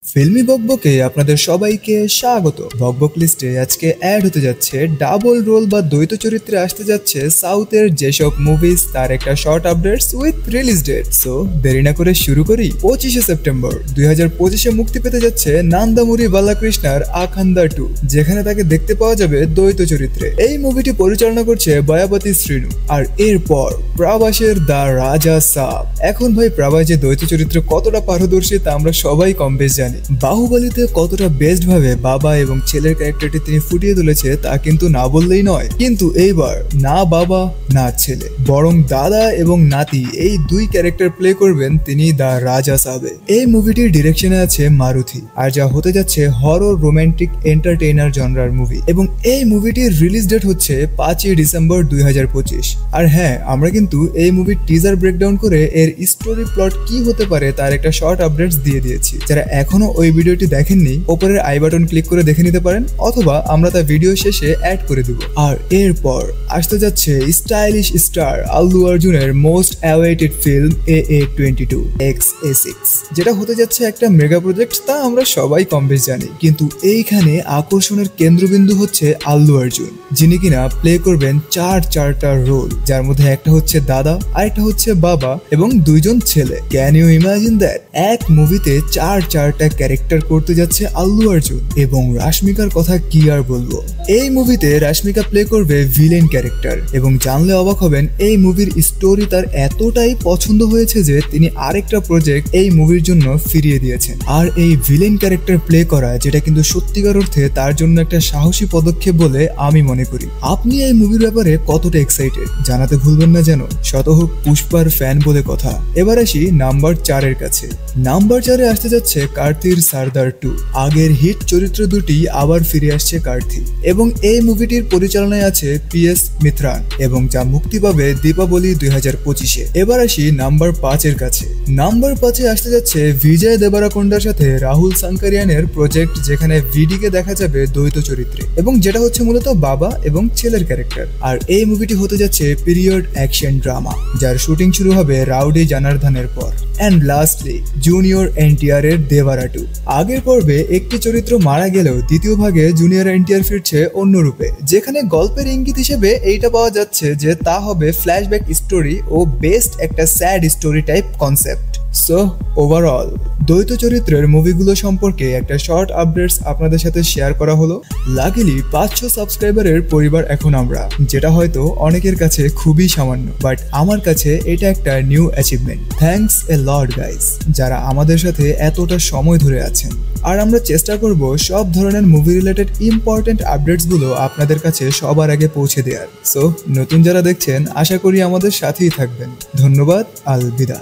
ফিল্মি বকবকে আপনাদের সবাইকে স্বাগত। বকবক লিস্টে আজকে অ্যাড হতে যাচ্ছে ডাবল রোল বা দ্বৈত চরিত্রে আসতে যাচ্ছে সাউথের যেসব মুভিজ তার একটা short updates with release date. So দেরি না করে শুরু করি। 25শে সেপ্টেম্বর 2025-এ মুক্তি পেতে যাচ্ছে নান্দামুরি বালাকৃষ্ণার আখান্দা 2, যেখানে তাকে দেখতে পাওয়া যাবে দ্বৈত চরিত্রে। এই মুভিটি পরিচালনা করছে বয়াপতি শ্রীনু। আর এরপর প্রভাসের দ্য রাজা সাব। এখন ভাই প্রভাস যে দ্বৈত চরিত্রে কতটা পারদর্শী তা আমরা সবাই কম বেশ জানি। বাহুবলীতে কতটা বেস্ট ভাবে বাবা এবং ছেলের ক্যারেক্টারটি তিনি ফুটিয়ে তুলেছে তা কিন্তু না বললেই নয়। কিন্তু এইবার না বাবা না ছেলে, বরং দাদা এবং নাতি এই দুই ক্যারেক্টার প্লে করবেন তিনি দ্য রাজা সাবে। এই মুভিটির ডিরেকশনে আছে মারুথি, আর যা হতে যাচ্ছে হরর রোমান্টিক এন্টারটেইনার জনরার মুভি। এবং এই মুভিটির রিলিজ ডেট হচ্ছে 5ই ডিসেম্বর 2025। আর হ্যাঁ, আমরা কিন্তু এই মুভির টিজার ব্রেকডাউন করে এর স্টোরি প্লট কি হতে পারে তার একটা শর্ট আপডেটস দিয়ে দিয়েছি। যারা এখনো ওই ভিডিওটি দেখেননি, উপরের আই বাটন ক্লিক করে দেখে নিতে পারেন, অথবা আমরা তা ভিডিও শেষে অ্যাড করে দেব। আর এরপর আসতে যাচ্ছে স্টাইলিশ স্টার আল্লু অর্জুনের most awaited film AA22 XA6, যেটা হতে যাচ্ছে একটা মেগা প্রজেক্ট, তা আমরা সবাই কম বেশ জানি। কিন্তু এইখানে আকর্ষণের কেন্দ্রবিন্দু হচ্ছে আল্লু অর্জুন, যিনি কিনা প্লে করবেন চারটা রোল, যার মধ্যে একটা হচ্ছে দাদা, আরেকটা হচ্ছে বাবা এবং দুইজন ছেলে। Can you imagine that? এক মুভিতে চারটা ক্যারেক্টার করতে যাচ্ছে আল্লু অর্জুন। এবং রাশমিকার কথা কি আর বলবো, এই মুভিতে রাশমিকা প্লে করবে ভিলেন ক্যারেক্টার। এবং জানলে অবাক হবেন, এই মুভির স্টোরি তার এতটাই পছন্দ হয়েছে যে তিনি আরেকটা প্রজেক্ট এই মুভির জন্য ফিরিয়ে দিয়েছেন। আর এই ভিলেন ক্যারেক্টার প্লে করা, যেটা কিন্তু সত্যিকার অর্থে তার জন্য একটা সাহসী পদক্ষেপ বলে আমি মনে করি। আপনি এই মুভির ব্যাপারে কতটা এক্সাইটেড জানাতে ভুলবেন না যেন। শত হোক পুষ্পার ফ্যান বলে কথা। এবার আসি নাম্বার 4-এর কাছে। নাম্বার 4-এ আসতে যাচ্ছে কার্তির সর্দার 2। আগের হিট চরিত্র দুটি আবার ফিরে আসছে কার্তি, এবং এই মুভিটির পরিচালনায় আছে PS মিত্রান, এবং যা মুক্তি পাবে দীপাবলি 2025-এ। এবার আসি নাম্বার 5-এর কাছে। নাম্বার 5-এ আসতে যাচ্ছে বিজয় দেবরাকোন্ডার সাথে রাহুল সাঙ্কারিয়ানের প্রজেক্ট, যেখানে ভিডিকে দেখা যাবে দ্বৈত চরিত্রে, এবং যেটা হচ্ছে মূলত বাবা এবং ছেলের ক্যারেক্টার। আর এই মুভিটি হতে যাচ্ছে পিরিয়ড অ্যাকশন ড্রামা, যার শুটিং শুরু হবে রাউডি জানার্ধনের পর। অ্যান্ড লাস্টলি জুনিয়র এনটিআর এর দেবারা 2। আগের পর্বে একটি চরিত্র মারা গেলেও দ্বিতীয় ভাগে জুনিয়র এনটিআর ফিরছে অন্য রূপে, যেখানে গল্পের ইঙ্গিত হিসেবে এইটা পাওয়া যাচ্ছে যে তা হবে ফ্ল্যাশব্যাক স্টোরি ও বেস্ট একটা sad story type concept. So overall দ্বৈত চরিত্রের মুভিগুলো সম্পর্কে একটা শর্ট আপডেটস আপনাদের সাথে শেয়ার করা হলো। লাকিলি 500 সাবস্ক্রাইবারের পরিবার এখন আমরা, যেটা হয়তো অনেকের কাছে খুবই সামান্য, বাট আমার কাছে এটা একটা new achievement. Thanks a lot guys, যারা আমাদের সাথে এতটা সময় ধরে আছেন। আর আমরা চেষ্টা করব সব ধরনের মুভি রিলেটেড ইম্পর্টেন্ট আপডেটস গুলো আপনাদের কাছে সবার আগে পৌঁছে দেওয়ার। সো নতুন যারা দেখছেন, আশা করি আমাদের সাথেই থাকবেন। ধন্যবাদ, আলবিদা।